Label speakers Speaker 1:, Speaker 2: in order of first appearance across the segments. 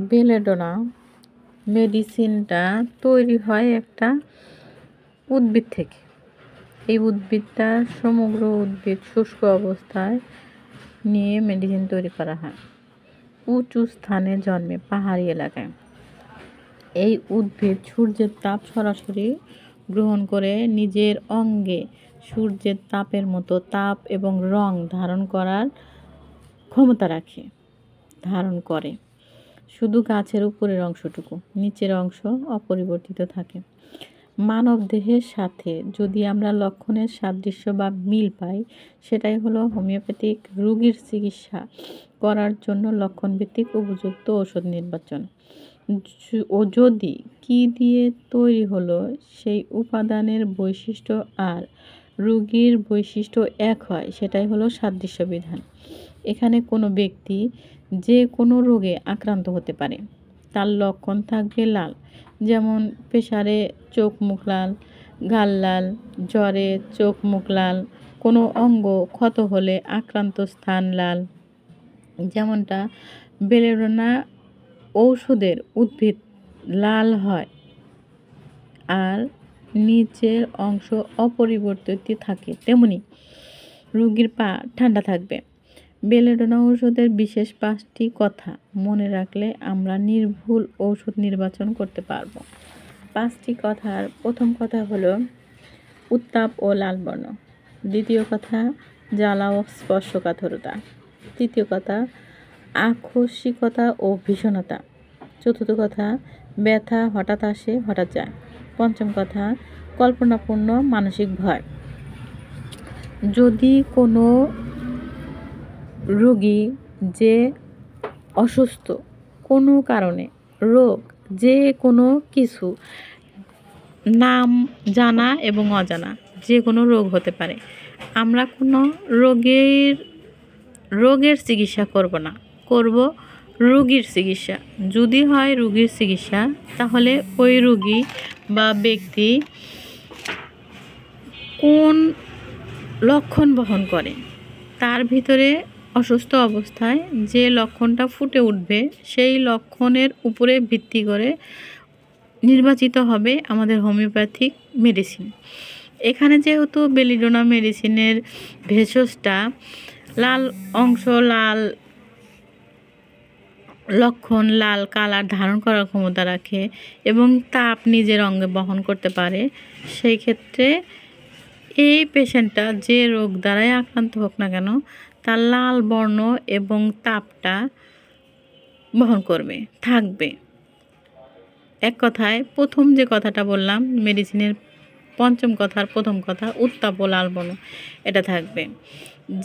Speaker 1: Belladonna মেডিসিনটা তৈরি হয় একটা উদ্ভিদ থেকে। এই উদ্ভিদটা সমগ্র উদ্ভিদ শুষ্ক অবস্থায় নিয়ে মেডিসিন তৈরি করা হয়। উঁচু স্থানে জন্মে পাহাড়ি এলাকায়। এই উদ্ভিদ সূর্যের তাপ সরাসরি গ্রহণ করে নিজের অঙ্গে সূর্যের তাপের মতো তাপ এবং রং ধারণ করার ক্ষমতা ধারণ করে। শুধু গাছের উপরের অংশটুকু, নিচের অংশ অপরিবর্তিত থাকে। মানব দেহের সাথে যদি আমরা লক্ষণের সাদৃশ্য বা মিল পাই, সেটাই হলো হোমিওপ্যাথিক রোগীর চিকিৎসা করার জন্য লক্ষণভিত্তিক উপযুক্ত ওষুধ নির্বাচন। ও যদি কি দিয়ে তৈরি হলো সেই উপাদানের বৈশিষ্ট্য আর রোগীর বৈশিষ্ট্য এক হয়, সেটাই হলো সাদৃশ্য বিধান। এখানে কোনো ব্যক্তি যে কোনো রোগে আক্রান্ত হতে পারে। তার লক্ষণ থাকবে লাল, যেমন প্রেসারে চোখ মুখ লাল, গাল লাল, জ্বরে চোখ মুখ লাল, কোনো অঙ্গ ক্ষত হলে আক্রান্ত স্থান লাল, যেমনটা বেলেডোনা ঔষধের উদ্ভিদ লাল হয় আর নিচের অংশ অপরিবর্তিত থাকে, তেমনি রোগীর পা ঠান্ডা থাকবে। বেলেডোনা ঔষধের বিশেষ 5টি কথা মনে রাখলে আমরা নির্ভুল ঔষধ নির্বাচন করতে পারব। 5টি কথার প্রথম কথা হলো উত্তাপ ও লাল বর্ণ। দ্বিতীয় কথা জ্বালা ও স্পর্শকাতরতা। তৃতীয় কথা আকস্মিকতা ও ভীষণতা। চতুর্থ কথা ব্যথা হঠাৎ আসে হঠাৎ যায়। পঞ্চম কথা কল্পনাপূর্ণ মানসিক ভয়। যদি কোনো রোগী যে অসুস্থ, কোনো কারণে রোগ, যে কোনো কিছু নাম জানা এবং অজানা যে কোনো রোগ হতে পারে, আমরা কোনো রোগের চিকিৎসা করব না, করব রোগীর চিকিৎসা। যদি হয় রোগীর চিকিৎসা, তাহলে ওই রোগী বা ব্যক্তি কোন লক্ষণ বহন করে, তার ভিতরে অসুস্থ অবস্থায় যে লক্ষণটা ফুটে উঠবে, সেই লক্ষণের উপরে ভিত্তি করে নির্বাচিত হবে আমাদের হোমিওপ্যাথিক মেডিসিন। এখানে যেহেতু বেলেডোনা মেডিসিনের ভেষজটা লাল অংশ, লাল লক্ষণ, লাল কালার ধারণ করার ক্ষমতা রাখে এবং তাপ নিজের অঙ্গে বহন করতে পারে, সেই ক্ষেত্রে এই পেশেন্টটা যে রোগ দ্বারাই আক্রান্ত হোক না কেন, তার লাল বর্ণ এবং তাপটা বহন করবে, থাকবে। এক কথায় প্রথম যে কথাটা বললাম, মেডিসিনের পঞ্চম কথার প্রথম কথা উত্তাপ ও লাল বর্ণ, এটা থাকবে।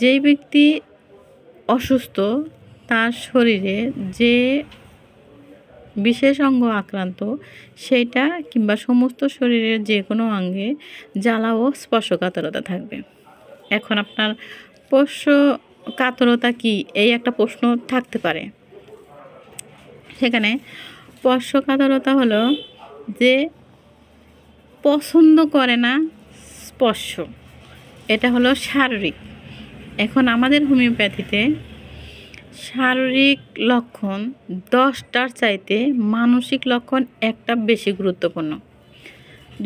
Speaker 1: যেই ব্যক্তি অসুস্থ, তার শরীরে যে বিশেষ অঙ্গ আক্রান্ত, সেইটা কিংবা সমস্ত শরীরের যে কোনো অঙ্গে জ্বালা ও স্পর্শকাতরতা থাকবে। এখন আপনার স্পর্শকাতরতা কি, এই একটা প্রশ্ন থাকতে পারে। সেখানে স্পর্শকাতরতা হলো যে পছন্দ করে না স্পর্শ, এটা হলো শারীরিক। এখন আমাদের হোমিওপ্যাথিতে শারীরিক লক্ষণ 10টার চাইতে মানসিক লক্ষণ একটা বেশি গুরুত্বপূর্ণ।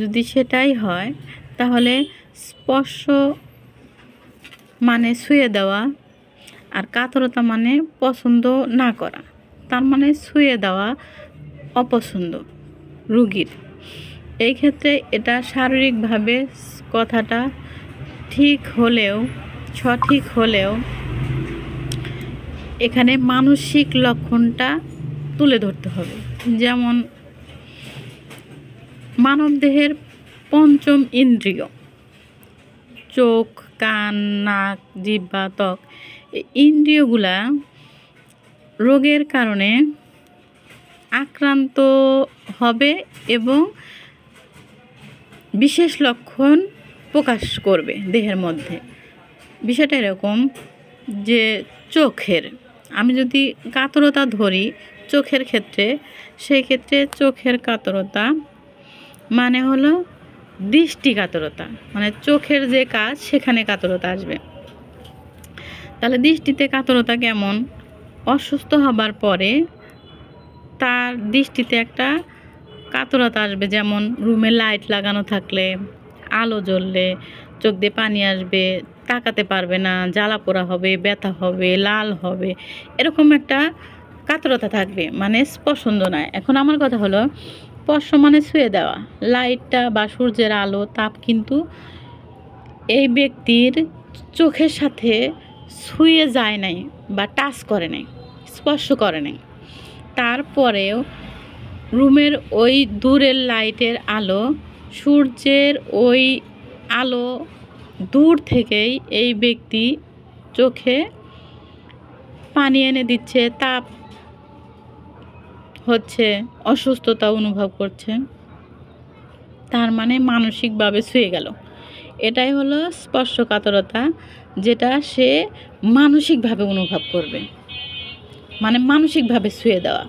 Speaker 1: যদি সেটাই হয়, তাহলে স্পর্শ মানে ছুঁয়ে দেওয়া, আর কাতরতা মানে পছন্দ না করা, তার মানে ছুঁয়ে দেওয়া অপছন্দ রোগীর। এই ক্ষেত্রে এটা শারীরিকভাবে কথাটা সঠিক হলেও এখানে মানসিক লক্ষণটা তুলে ধরতে হবে। যেমন মানবদেহের পঞ্চম ইন্দ্রিয় চোখ, কান, নাক, জিহ্বা, ত্বক, এই ইন্দ্রিয়গুলা রোগের কারণে আক্রান্ত হবে এবং বিশেষ লক্ষণ প্রকাশ করবে দেহের মধ্যে। বিষয়টা এরকম যে আমি যদি কাতরতা ধরি চোখের ক্ষেত্রে, সেই ক্ষেত্রে চোখের কাতরতা মানে হলো দৃষ্টি কাতরতা, মানে চোখের যে কাজ সেখানে কাতরতা আসবে। তাহলে দৃষ্টিতে কাতরতা কেমন? অসুস্থ হবার পরে তার দৃষ্টিতে একটা কাতরতা আসবে, যেমন রুমে লাইট লাগানো থাকলে, আলো জ্বললে চোখ দিয়ে পানি আসবে, তাকাতে পারবে না, জ্বালা পোড়া হবে, ব্যথা হবে, লাল হবে, এরকম একটা কাতরতা থাকবে, মানে পছন্দ নয়। এখন আমার কথা হলো, স্পর্শ মানে ছুঁয়ে দেওয়া। লাইটটা বা সূর্যের আলো তাপ কিন্তু এই ব্যক্তির চোখের সাথে ছুঁয়ে যায় নাই বা টাচ করে নাই, স্পর্শ করে নাই। তারপরেও রুমের ওই দূরের লাইটের আলো, সূর্যের ওই আলো দূর থেকেই এই ব্যক্তি চোখে পানি এনে দিচ্ছে, তাপ হচ্ছে, অসুস্থতা অনুভব করছে, তার মানে মানসিকভাবে ছুঁয়ে গেল। এটাই হলো স্পর্শকাতরতা, যেটা সে মানসিকভাবে অনুভব করবে, মানে মানসিকভাবে ছুঁয়ে দেওয়া।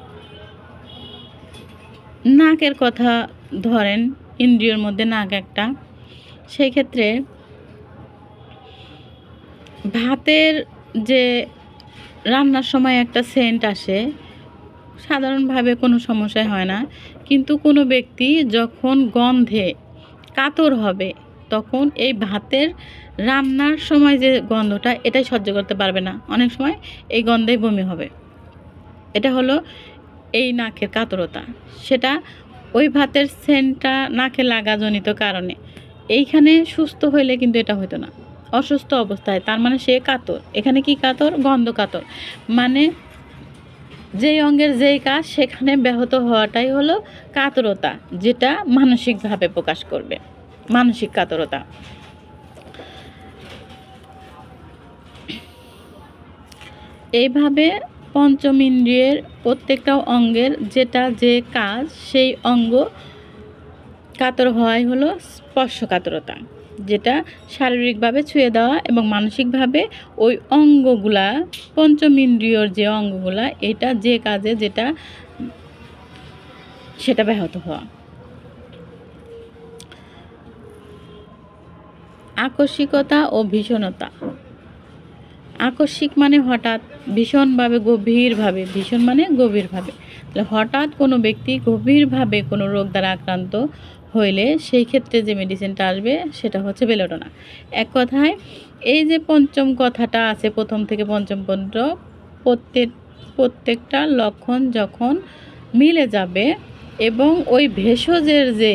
Speaker 1: নাকের কথা ধরেন, ইন্দ্রিয়র মধ্যে নাক একটা, সেই ক্ষেত্রে ভাতের যে রান্নার সময় একটা সেন্ট আসে, সাধারণভাবে কোনো সমস্যা হয় না, কিন্তু কোনো ব্যক্তি যখন গন্ধে কাতর হবে তখন এই ভাতের রান্নার সময় যে গন্ধটা, এটাই সহ্য করতে পারবে না, অনেক সময় এই গন্ধেই বমি হবে। এটা হলো এই নাকের কাতরতা, সেটা ওই ভাতের সেন্টটা নাকে লাগাজনিত কারণে। এইখানে সুস্থ হইলে কিন্তু এটা হতো না, অসুস্থ অবস্থায়, তার মানে সে কাতর। এখানে কি কাতর? গন্ধ কাতর, মানে যেই অঙ্গের যেই কাজ সেখানে ব্যাহত হওয়াটাই হলো কাতরতা, যেটা মানসিকভাবে প্রকাশ করবে, মানসিক কাতরতা। এইভাবে পঞ্চম ইন্দ্রিয়ের প্রত্যেকটা অঙ্গের যেটা যে কাজ, সেই অঙ্গ কাতর হওয়াই হলো স্পর্শকাতরতা, যেটা শারীরিকভাবে ছুঁয়ে দেওয়া এবং মানসিকভাবে ওই অঙ্গগুলা, পঞ্চম ইন্দ্রিয়র যে অঙ্গগুলা, এটা যে কাজে যেটা সেটা ব্যাহত হওয়া। আকস্মিকতা ও ভীষণতা। আকস্মিক মানে হঠাৎ, ভীষণভাবে গভীরভাবে, ভীষণ মানে গভীরভাবে। হঠাৎ কোনো ব্যক্তি গভীরভাবে কোনো রোগ দ্বারা আক্রান্ত হইলে সেই ক্ষেত্রে যে মেডিসিনটা আসবে সেটা হচ্ছে বেলোডোনা। এক কথায় এই যে পঞ্চম কথাটা আছে, প্রথম থেকে পঞ্চম পর্যন্ত প্রত্যেকটা লক্ষণ যখন মিলে যাবে এবং ওই ভেষজের যে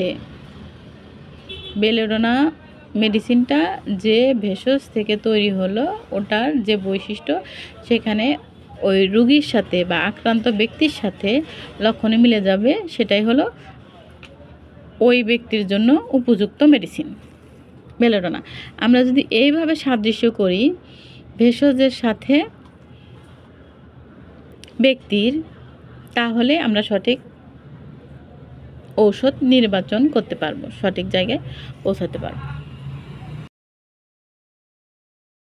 Speaker 1: বেলোডোনা মেডিসিনটা যে ভেষজ থেকে তৈরি হলো, ওটার যে বৈশিষ্ট্য সেখানে ওই রোগীর সাথে বা আক্রান্ত ব্যক্তির সাথে লক্ষণে মিলে যাবে, সেটাই হলো ওই ব্যক্তির জন্য উপযুক্ত মেডিসিন বেলোডোনা। আমরা যদি এইভাবে সাদৃশ্য করি ভেষজের সাথে ব্যক্তির, তাহলে আমরা সঠিক ঔষধ নির্বাচন করতে পারবো, সঠিক জায়গায় পৌঁছাতে পারবো।